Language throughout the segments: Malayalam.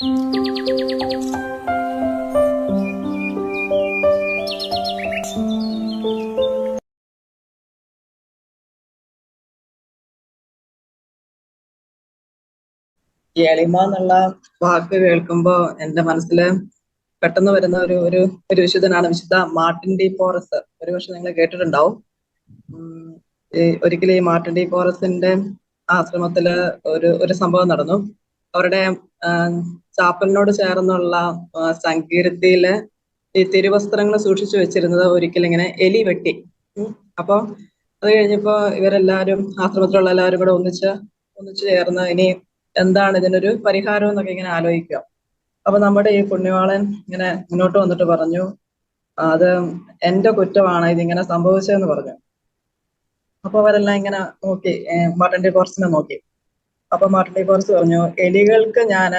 ഈ എളിമ എന്നുള്ള വാക്ക് കേൾക്കുമ്പോ എന്റെ മനസ്സില് പെട്ടെന്ന് വരുന്ന ഒരു ഒരു വിശുദ്ധനാണ് വിശുദ്ധ മാർട്ടിൻ ഡി പോറസ്. ഒരുപക്ഷെ നിങ്ങൾ കേട്ടിട്ടുണ്ടാവും. ഒരിക്കലും ഈ മാർട്ടിൻ ഡി പോറസിന്റെ ആശ്രമത്തില് ഒരു സംഭവം നടന്നു. അവരുടെ ചാപ്പലിനോട് ചേർന്നുള്ള സങ്കീർത്തിയില് ഈ തിരുവസ്ത്രങ്ങൾ സൂക്ഷിച്ചു വെച്ചിരുന്നത് ഒരിക്കലും ഇങ്ങനെ എലി വെട്ടി. അപ്പൊ അത് കഴിഞ്ഞപ്പോ ഇവരെല്ലാരും ആശ്രമത്തിലുള്ള എല്ലാവരും കൂടെ ഒന്നിച്ചു ചേർന്ന് ഇനി എന്താണ് ഇതിനൊരു പരിഹാരം എന്നൊക്കെ ഇങ്ങനെ ആലോചിക്കുക. അപ്പൊ നമ്മുടെ ഈ പുണ്യവാളൻ ഇങ്ങനെ മുന്നോട്ട് വന്നിട്ട് പറഞ്ഞു, അത് എന്റെ കുറ്റമാണ് ഇതിങ്ങനെ സംഭവിച്ചതെന്ന് പറഞ്ഞു. അപ്പൊ അവരെല്ലാം ഇങ്ങനെ നോക്കി, മാർട്ടിൻ ഡി പോറസിനെ നോക്കി. അപ്പൊ മാർട്ടിൻ ഡി പോറസ് പറഞ്ഞു, എലികൾക്ക് ഞാൻ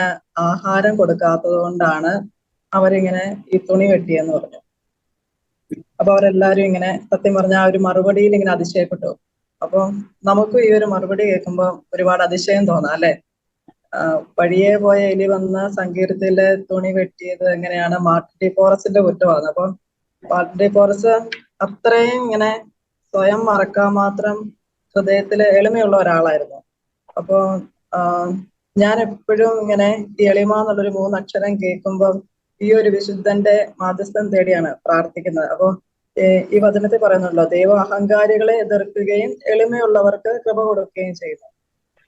ആഹാരം കൊടുക്കാത്തത് കൊണ്ടാണ് അവരിങ്ങനെ ഈ തുണി വെട്ടിയെന്ന് പറഞ്ഞു. അപ്പൊ അവരെല്ലാരും ഇങ്ങനെ സത്യം പറഞ്ഞ ആ ഒരു മറുപടിയിൽ ഇങ്ങനെ അതിശയപ്പെട്ടു. അപ്പൊ നമുക്കും ഈ ഒരു മറുപടി കേൾക്കുമ്പോൾ ഒരുപാട് അതിശയം തോന്നാം അല്ലെ. വഴിയെ പോയ എലി വന്ന് സങ്കീർത്തിയിലെ തുണി വെട്ടിയത് എങ്ങനെയാണ് മാർട്ടിൻ ഡി പോറസിന്റെ കുറ്റമാണ്. അപ്പൊ മാർട്ടിൻ ഡി പോറസ് അത്രയും ഇങ്ങനെ സ്വയം മറക്കാൻ മാത്രം ഹൃദയത്തില് എളിമയുള്ള ഒരാളായിരുന്നു. അപ്പൊ ഞാൻ എപ്പോഴും ഇങ്ങനെ ഈ എളിമ എന്നുള്ളൊരു 3 അക്ഷരം കേൾക്കുമ്പോൾ ഈ ഒരു വിശുദ്ധന്റെ മാധ്യസ്ഥം തേടിയാണ് പ്രാർത്ഥിക്കുന്നത്. അപ്പൊ ഈ വചനത്തിൽ പറയുന്നുണ്ടല്ലോ, ദൈവം അഹങ്കാരികളെ എതിർക്കുകയും എളിമയുള്ളവർക്ക് കൃപ കൊടുക്കുകയും ചെയ്യുന്നു.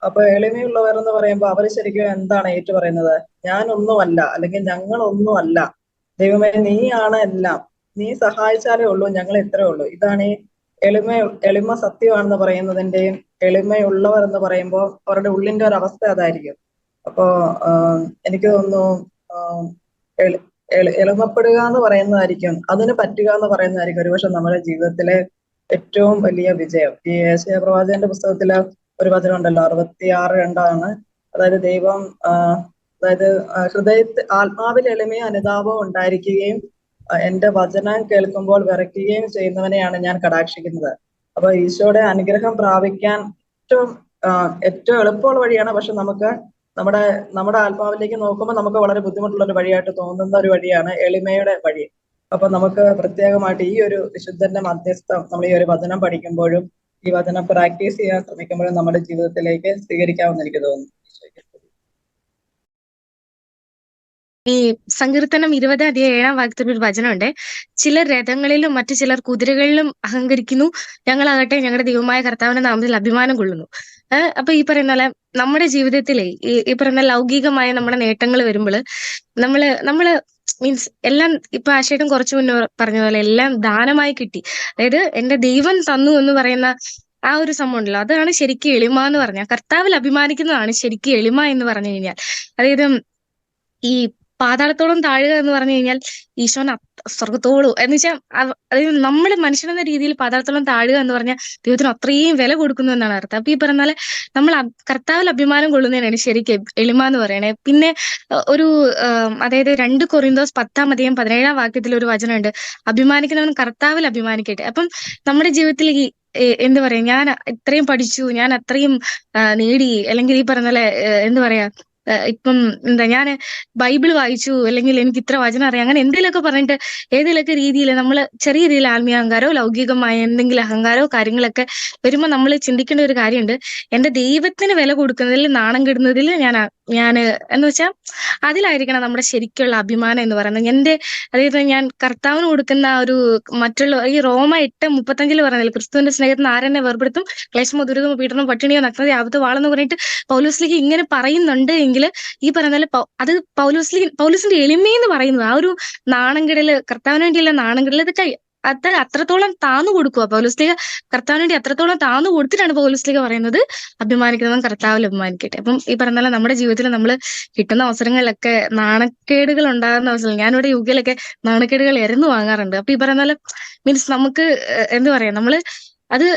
അപ്പൊ എളിമയുള്ളവർ എന്ന് പറയുമ്പോൾ അവർ ശരിക്കും എന്താണ് ഏറ്റു പറയുന്നത്? ഞാനൊന്നുമല്ല, അല്ലെങ്കിൽ ഞങ്ങളൊന്നുമല്ല, ദൈവമേ നീയാണ് എല്ലാം, നീ സഹായിച്ചാലേ ഉള്ളൂ, ഞങ്ങൾ ഇത്രേ ഉള്ളൂ. ഇതാണ് ഈ എളിമ സത്യമാണെന്ന് പറയുന്നതിന്റെയും എളിമയുള്ളവർ എന്ന് പറയുമ്പോൾ അവരുടെ ഉള്ളിന്റെ ഒരു അവസ്ഥ അതായിരിക്കും. അപ്പോ എനിക്ക് തോന്നുന്നു എളിമപ്പെടുക എന്ന് പറയുന്നതായിരിക്കും, അതിന് പറ്റുക എന്ന് പറയുന്നതായിരിക്കും ഒരുപക്ഷെ നമ്മുടെ ജീവിതത്തിലെ ഏറ്റവും വലിയ വിജയം. ഈ ഏശയ്യാ പ്രവാചകന്റെ പുസ്തകത്തില് ഒരു വചനം ഉണ്ടല്ലോ, 66:2. അതായത് ദൈവം അതായത് ആത്മാവിൽ എളിമയും അനുതാപവും ഉണ്ടായിരിക്കുകയും എന്റെ വചനം കേൾക്കുമ്പോൾ വിറയ്ക്കുകയും ചെയ്യുന്നവനെയാണ് ഞാൻ കടാക്ഷിക്കുന്നത്. അപ്പൊ ഈശോയുടെ അനുഗ്രഹം പ്രാപിക്കാൻ ഏറ്റവും എളുപ്പമുള്ള വഴിയാണ്. പക്ഷെ നമുക്ക് നമ്മുടെ ആത്മാവിലേക്ക് നോക്കുമ്പോൾ നമുക്ക് വളരെ ബുദ്ധിമുട്ടുള്ള ഒരു വഴിയായിട്ട് തോന്നുന്ന ഒരു വഴിയാണ് എളിമയുടെ വഴി. അപ്പൊ നമുക്ക് പ്രത്യേകമായിട്ട് ഈ ഒരു വിശുദ്ധന്റെ മധ്യസ്ഥം നമ്മൾ ഈ ഒരു വചനം പഠിക്കുമ്പോഴും ഈ വചനം പ്രാക്ടീസ് ചെയ്യാൻ ശ്രമിക്കുമ്പോഴും നമ്മുടെ ജീവിതത്തിലേക്ക് സ്വീകരിക്കാമെന്ന് എനിക്ക് തോന്നുന്നു. ഈ സങ്കീർത്തനം 20:7 ഒരു വചനമുണ്ട്. ചിലർ രഥങ്ങളിലും മറ്റു ചിലർ കുതിരകളിലും അഹങ്കരിക്കുന്നു, ഞങ്ങളാകട്ടെ ഞങ്ങളുടെ ദൈവമായ കർത്താവിന്റെ നാമത്തിൽ അഭിമാനം കൊള്ളുന്നു. അപ്പൊ ഈ പറയുന്ന പോലെ നമ്മുടെ ജീവിതത്തിലെ ഈ പറയുന്ന ലൗകികമായ നമ്മുടെ നേട്ടങ്ങൾ വരുമ്പോൾ നമ്മള് മീൻസ് എല്ലാം ഇപ്പൊ ആശയം കുറച്ചു മുന്നേ പറഞ്ഞ പോലെ എല്ലാം ദാനമായി കിട്ടി, അതായത് എന്റെ ദൈവം തന്നു എന്ന് പറയുന്ന ആ ഒരു സംഭവം ഉണ്ടല്ലോ, അതാണ് ശരിക്കും എളിമ എന്ന് പറഞ്ഞാൽ. കർത്താവിൽ അഭിമാനിക്കുന്നതാണ് ശരിക്കും എളിമ എന്ന് പറഞ്ഞു കഴിഞ്ഞാൽ. അതായത് ഈ പാതാളത്തോളം താഴുക എന്ന് പറഞ്ഞു കഴിഞ്ഞാൽ ഈശോന് സ്വർഗത്തോളം എന്ന് വെച്ചാൽ, അതായത് നമ്മള് മനുഷ്യനെന്ന രീതിയിൽ പാതാളത്തോളം താഴുക എന്ന് പറഞ്ഞാൽ ദൈവത്തിന് അത്രയും വില കൊടുക്കുന്നു എന്നാണ് അർത്ഥം. അപ്പൊ ഈ പറഞ്ഞാല് നമ്മൾ കർത്താവിൽ അഭിമാനം കൊള്ളുന്നതിനാണ് ശരിക്കും എളിമ എന്ന് പറയണേ. പിന്നെ ഒരു അതായത് 2 കൊറിന്തോസ് 10:17 ഒരു വചനമുണ്ട്, അഭിമാനിക്കുന്നവൻ കർത്താവിൽ അഭിമാനിക്കട്ടെ. അപ്പം നമ്മുടെ ജീവിതത്തിൽ ഈ എന്താ പറയാ, ഞാൻ ഇത്രയും പഠിച്ചു, ഞാൻ അത്രയും നേടി, അല്ലെങ്കിൽ ഈ പറഞ്ഞ പോലെ എന്താ പറയാ, ഇപ്പം ഞാൻ ബൈബിൾ വായിച്ചു, അല്ലെങ്കിൽ എനിക്ക് ഇത്ര വചനം അറിയാം, അങ്ങനെ എന്തെങ്കിലുമൊക്കെ പറഞ്ഞിട്ട് ഏതെങ്കിലുമൊക്കെ രീതിയിൽ നമ്മൾ ചെറിയ രീതിയിൽ ആത്മീയ അഹങ്കാരോ ലൗകികമായ എന്തെങ്കിലും അഹങ്കാരോ കാര്യങ്ങളൊക്കെ വരുമ്പോൾ നമ്മൾ ചിന്തിക്കേണ്ട ഒരു കാര്യമുണ്ട്, എന്റെ ദൈവത്തിന് വില കൊടുക്കുന്നതിൽ നാണം കെടുന്നതിൽ ഞാൻ എന്ന് വെച്ചാൽ അതിലായിരിക്കണം നമ്മുടെ ശരിക്കുള്ള അഭിമാനം എന്ന് പറയുന്നത്. അതായത് ഞാൻ കർത്താവിന് കൊടുക്കുന്ന ഒരു മറ്റുള്ള ഈ റോമ 8:35 പറയുന്നില്ല, ക്രിസ്തുവിന്റെ സ്നേഹത്തിന് ആരെന്നെ വേർപെടുത്തും, ക്ലേശമോ ദുരിതമോ പീഡനമോ പട്ടിണിയോ നഗ്നതയോ ആപത്തോ വാളെന്ന് പറഞ്ഞിട്ട് പൗലോസ്ലീഹ ഇങ്ങനെ പറയുന്നുണ്ട് എങ്കിൽ ഈ പറയുന്ന പോലെ അത് പൗലോസിന്റെ എളിമയെന്ന് പറയുന്നത് ആ ഒരു നാണംകെടല്, കർത്താവിന് വേണ്ടിയുള്ള നാണംകെടൽ, ഇതൊക്കെ അത്രത്തോളം താന്നു കൊടുക്കുക പൗലോസ്ലീഹ. കർത്താവിന് വേണ്ടി അത്രത്തോളം താന്നു കൊടുത്തിട്ടാണ് പൗലോസ്ലീഹ പറയുന്നത്, അഭിമാനിക്കുന്നവൻ കർത്താവിൽ അഭിമാനിക്കട്ടെ. അപ്പം ഈ പറഞ്ഞ പോലെ നമ്മുടെ ജീവിതത്തിൽ നമ്മൾ കിട്ടുന്ന അവസരങ്ങളിലൊക്കെ നാണക്കേടുകൾ ഉണ്ടാകുന്ന അവസരം, ഞാനിവിടെ യുകയിലൊക്കെ നാണക്കേടുകൾ എരന്നു വാങ്ങാറുണ്ട്. അപ്പൊ ഈ പറയുന്ന പോലെ മീൻസ് നമുക്ക് എന്താ പറയാ, നമ്മള് അത്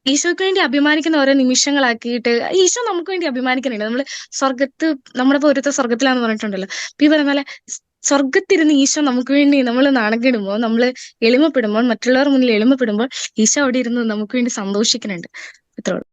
ഈശോയ്ക്ക് വേണ്ടി അഭിമാനിക്കുന്ന ഓരോ നിമിഷങ്ങളാക്കിയിട്ട് ഈശോ നമുക്ക് വേണ്ടി അഭിമാനിക്കുന്നുണ്ട്. നമ്മള് സ്വർഗത്ത് നമ്മുടെ പൗരത്വ സ്വർഗത്തിലാന്ന് പറഞ്ഞിട്ടുണ്ടല്ലോ. അപ്പൊ ഈ പറയുന്ന പോലെ സ്വർഗത്തിരുന്ന് ഈശോ നമുക്ക് വേണ്ടി നമ്മൾ നാണക്കേടുമ്പോൾ, നമ്മൾ എളിമപ്പെടുമ്പോൾ, മറ്റുള്ളവർ മുന്നിൽ എളിമപ്പെടുമ്പോൾ ഈശോ അവിടെ ഇരുന്ന് നമുക്ക് വേണ്ടി സന്തോഷിക്കുന്നുണ്ട്. ഇത്രേ ഉള്ളൂ.